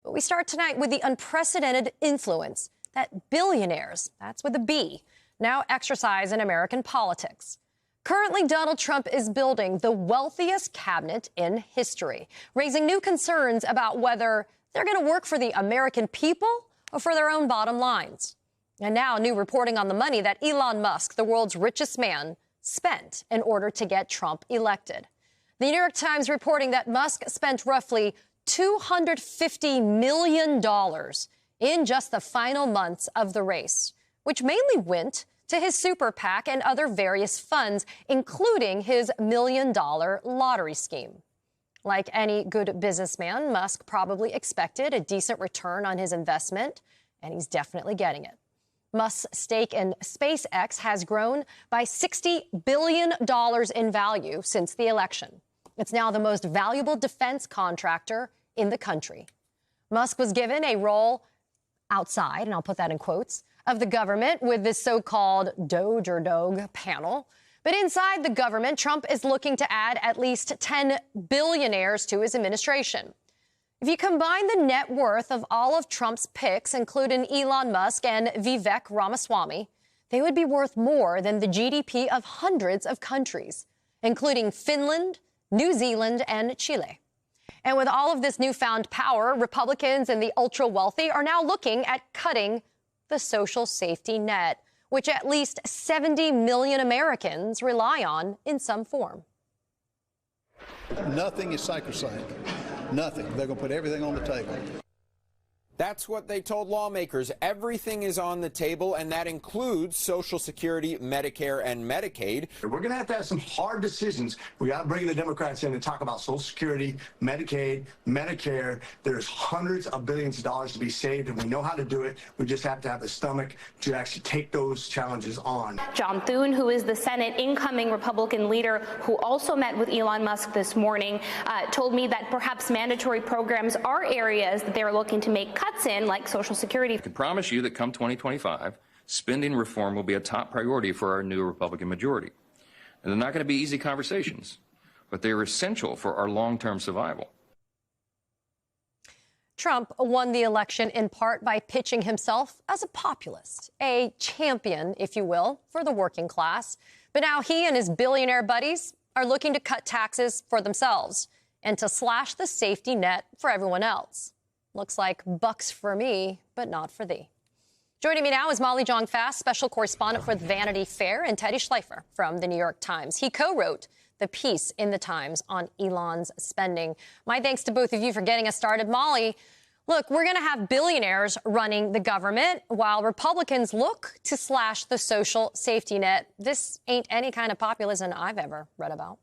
But we start tonight with the unprecedented influence that billionaires, that's with a B, now exercise in American politics. Currently, Donald Trump is building the wealthiest cabinet in history, raising new concerns about whether they're going to work for the American people or for their own bottom lines. And now new reporting on the money that Elon Musk, the world's richest man, spent in order to get Trump elected. The New York Times reporting that Musk spent roughly $250 million in just the final months of the race, which mainly went to his super PAC and other various funds, including his $1 million lottery scheme. Like any good businessman, Musk probably expected a decent return on his investment, and he's definitely getting it. Musk's stake in SpaceX has grown by $60 billion in value since the election. It's now the most valuable defense contractor in the country. Musk was given a role outside, and I'll put that in quotes, of the government with this so-called Doge or Doge panel. But inside the government, Trump is looking to add at least 10 billionaires to his administration. If you combine the net worth of all of Trump's picks, including Elon Musk and Vivek Ramaswamy, they would be worth more than the GDP of hundreds of countries, including Finland, New Zealand, and Chile. And with all of this newfound power, Republicans and the ultra-wealthy are now looking at cutting the social safety net, which at least 70 million Americans rely on in some form. Nothing is sacrosanct. Nothing. They're going to put everything on the table. That's what they told lawmakers. Everything is on the table, and that includes Social Security, Medicare, and Medicaid. We're going to have some hard decisions. We got to bring the Democrats in and talk about Social Security, Medicaid, Medicare. There's hundreds of billions of dollars to be saved, and we know how to do it. We just have to have the stomach to actually take those challenges on. John Thune, who is the Senate incoming Republican leader, who also met with Elon Musk this morning, told me that perhaps mandatory programs are areas that they're looking to make cuts in, like Social Security. I can promise you that come 2025, spending reform will be a top priority for our new Republican majority. And they're not going to be easy conversations, but they are essential for our long-term survival. Trump won the election in part by pitching himself as a populist, a champion, if you will, for the working class. But now he and his billionaire buddies are looking to cut taxes for themselves and to slash the safety net for everyone else. Looks like bucks for me, but not for thee. Joining me now is Molly Jong-Fast, special correspondent for Vanity Fair, and Teddy Schleifer from the New York Times. He co-wrote the piece in the Times on Elon's spending. My thanks to both of you for getting us started. Molly, look, we're going to have billionaires running the government while Republicans look to slash the social safety net. This ain't any kind of populism I've ever read about.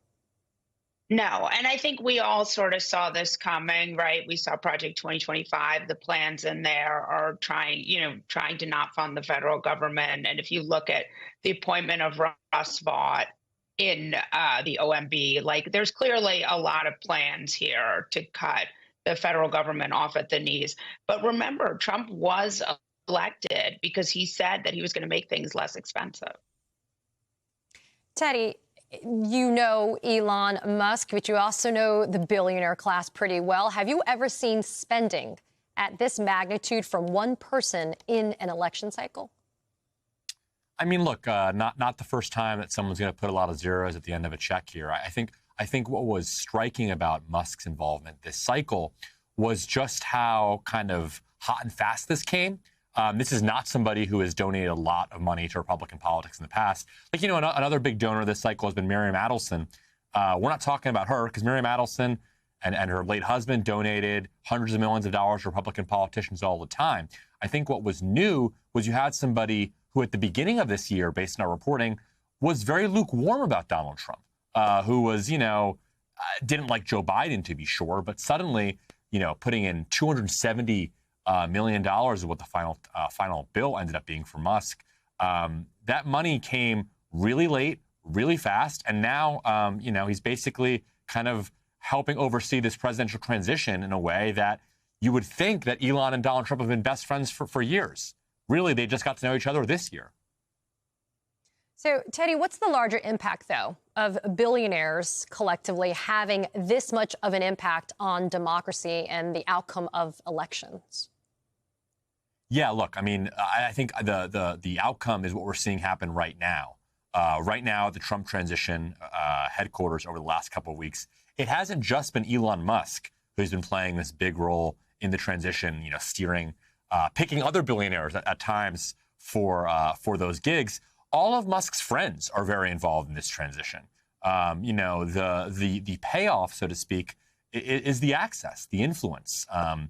No, and I think we all sort of saw this coming, right? We saw Project 2025. The plans in there are trying to not fund the federal government. And if you look at the appointment of Russ Vought in the OMB, like there's clearly a lot of plans here to cut the federal government off at the knees. But remember, Trump was elected because he said that he was going to make things less expensive. Teddy, you know Elon Musk, but you also know the billionaire class pretty well. Have you ever seen spending at this magnitude from one person in an election cycle? I mean, look, not the first time that someone's going to put a lot of zeros at the end of a check here. I think what was striking about Musk's involvement this cycle was just how kind of hot and fast this came. This is not somebody who has donated a lot of money to Republican politics in the past. Like, another big donor this cycle has been Miriam Adelson. We're not talking about her because Miriam Adelson and her late husband donated hundreds of millions of dollars to Republican politicians all the time. I think what was new was you had somebody who at the beginning of this year, based on our reporting, was very lukewarm about Donald Trump, who was, didn't like Joe Biden, to be sure, but suddenly, putting in $270 million of what the final bill ended up being for Musk. That money came really late, really fast, and now, he's basically kind of helping oversee this presidential transition in a way that you would think that Elon and Donald Trump have been best friends for years. Really, they just got to know each other this year. So, Teddy, what's the larger impact, though, of billionaires collectively having this much of an impact on democracy and the outcome of elections? Yeah, look, I mean, I think the outcome is what we're seeing happen right now. Right now, at the Trump transition headquarters over the last couple of weeks, it hasn't just been Elon Musk who's been playing this big role in the transition, steering, picking other billionaires at times for those gigs. All of Musk's friends are very involved in this transition. The payoff, so to speak, is the access, the influence. I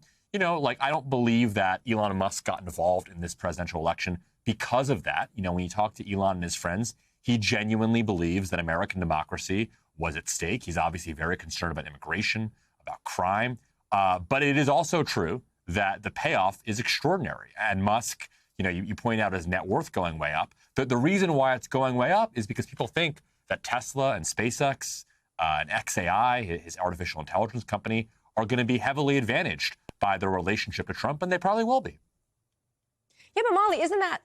don't believe that Elon Musk got involved in this presidential election because of that. When you talk to Elon and his friends, he genuinely believes that American democracy was at stake. He's obviously very concerned about immigration, about crime. But it is also true that the payoff is extraordinary. And Musk, you point out his net worth going way up. The reason why it's going way up is because people think that Tesla and SpaceX and xAI, his artificial intelligence company, are going to be heavily advantaged by their relationship to Trump, and they probably will be. Yeah, but Molly, isn't that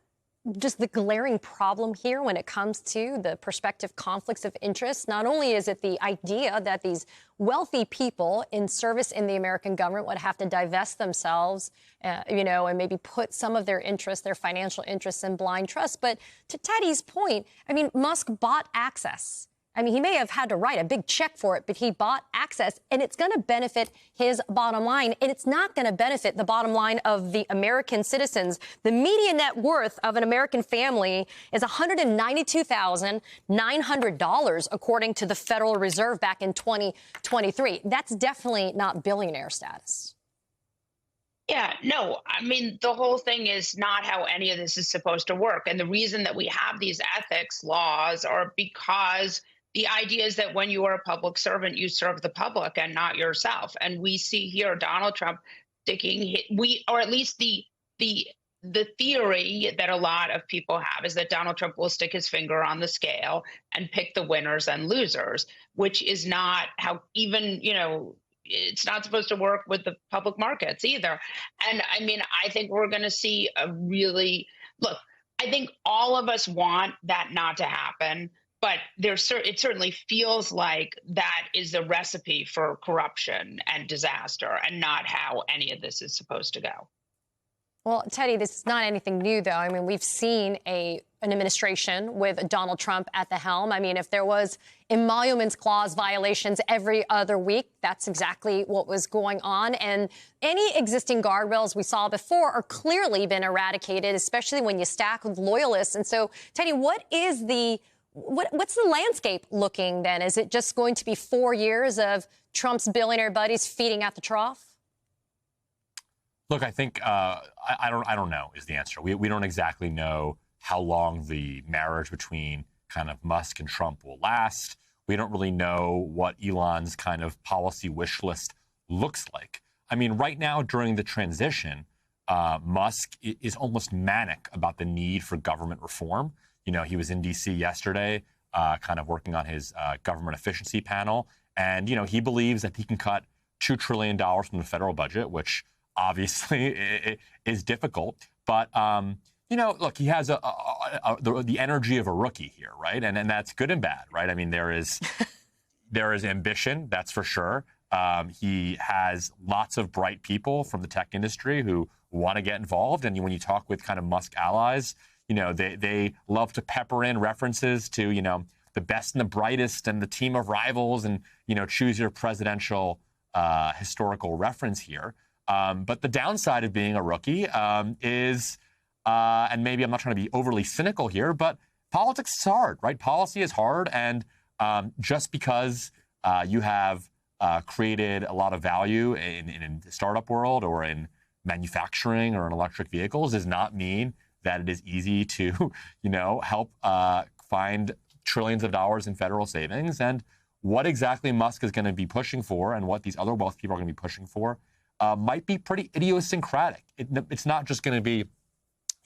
just the glaring problem here when it comes to the prospective conflicts of interest? Not only is it the idea that these wealthy people in service in the American government would have to divest themselves, and maybe put some of their interests, their financial interests in blind trust. But to Teddy's point, I mean, Musk bought access. I mean, he may have had to write a big check for it, but he bought access, and it's going to benefit his bottom line, and it's not going to benefit the bottom line of the American citizens. The median net worth of an American family is $192,900, according to the Federal Reserve back in 2023. That's definitely not billionaire status. Yeah, no, I mean, the whole thing is not how any of this is supposed to work. And the reason that we have these ethics laws are because the idea is that when you are a public servant, you serve the public and not yourself. And we see here Donald Trump or at least the theory that a lot of people have is that Donald Trump will stick his finger on the scale and pick the winners and losers, which is not how even, it's not supposed to work with the public markets either. And I mean, I think we're going to see I think all of us want that not to happen. But it certainly feels like that is the recipe for corruption and disaster and not how any of this is supposed to go. Well, Teddy, this is not anything new, though. I mean, we've seen an administration with Donald Trump at the helm. I mean, if there was emoluments clause violations every other week, that's exactly what was going on. And any existing guardrails we saw before are clearly been eradicated, especially when you stack with loyalists. And so, Teddy, what's the landscape looking then? Is it just going to be 4 years of Trump's billionaire buddies feeding at the trough? Look, I think I don't know is the answer. We don't exactly know how long the marriage between kind of Musk and Trump will last. We don't really know what Elon's kind of policy wish list looks like. I mean, right now during the transition, Musk is almost manic about the need for government reform. He was in D.C. yesterday, kind of working on his government efficiency panel. And, he believes that he can cut $2 trillion from the federal budget, which obviously is difficult. But, look, he has the energy of a rookie here, right? And that's good and bad, right? I mean, there is ambition, that's for sure. He has lots of bright people from the tech industry who want to get involved. And when you talk with kind of Musk allies, they love to pepper in references to, the best and the brightest and the team of rivals and, choose your presidential historical reference here. But the downside of being a rookie is, and maybe I'm not trying to be overly cynical here, but politics is hard, right? Policy is hard. And just because you have created a lot of value in the startup world or in manufacturing or in electric vehicles does not mean that it is easy to, help find trillions of dollars in federal savings. And what exactly Musk is going to be pushing for and what these other wealth people are going to be pushing for might be pretty idiosyncratic. It's not just going to be,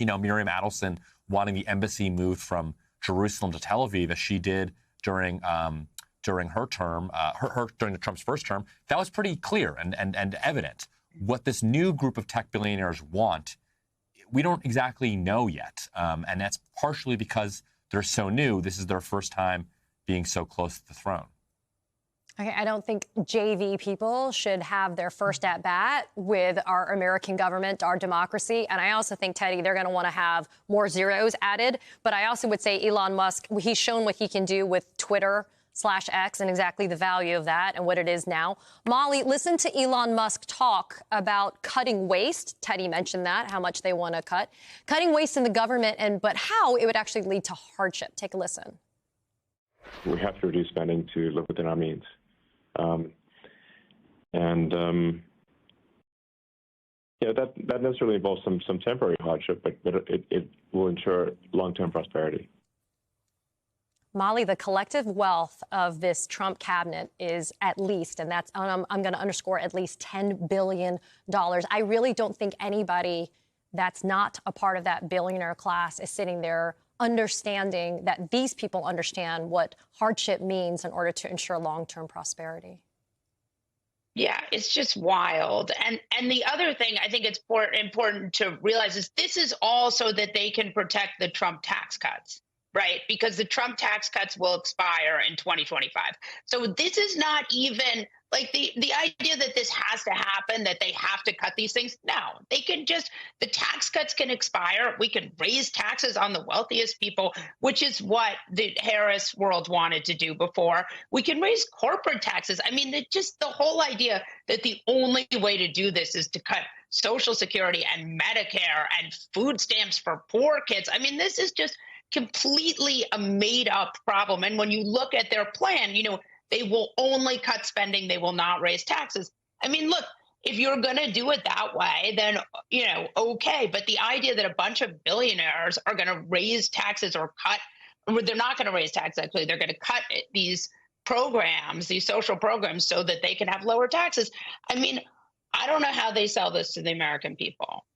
Miriam Adelson wanting the embassy moved from Jerusalem to Tel Aviv, as she did during her term, during Trump's first term. That was pretty clear and evident. What this new group of tech billionaires want, we don't exactly know yet. And that's partially because They're so new. This is their first time being so close to the throne. Okay, I don't think JV people should have their first at bat with our American government, our democracy. And I also think, Teddy, they're going to want to have more zeros added. But I also would say Elon Musk, he's shown what he can do with Twitter/X and exactly the value of that and what it is now. Molly, listen to Elon Musk talk about cutting waste. Teddy mentioned that, how much they want to cut. Cutting waste in the government, but how it would actually lead to hardship. Take a listen. We have to reduce spending to live within our means. That necessarily involves some temporary hardship, but it will ensure long-term prosperity. Molly, the collective wealth of this Trump cabinet is at least, and that's I'm going to underscore, at least $10 billion. I really don't think anybody that's not a part of that billionaire class is sitting there understanding that these people understand what hardship means in order to ensure long-term prosperity. Yeah, it's just wild. And the other thing I think it's important to realize is this is all so that they can protect the Trump tax cuts, right? Because the Trump tax cuts will expire in 2025. So this is not even like the idea that this has to happen, that they have to cut these things. No, they can just, the tax cuts can expire. We can raise taxes on the wealthiest people, which is what the Harris world wanted to do before. We can raise corporate taxes. I mean, just the whole idea that the only way to do this is to cut Social Security and Medicare and food stamps for poor kids. I mean, this is just completely a made up problem. And when you look at their plan, they will only cut spending. They will not raise taxes. I mean, look, if you're going to do it that way, then, okay. But the idea that a bunch of billionaires are going to raise taxes or cut, they're not going to raise taxes, actually. They're going to cut these programs, these social programs, so that they can have lower taxes. I mean, I don't know how they sell this to the American people.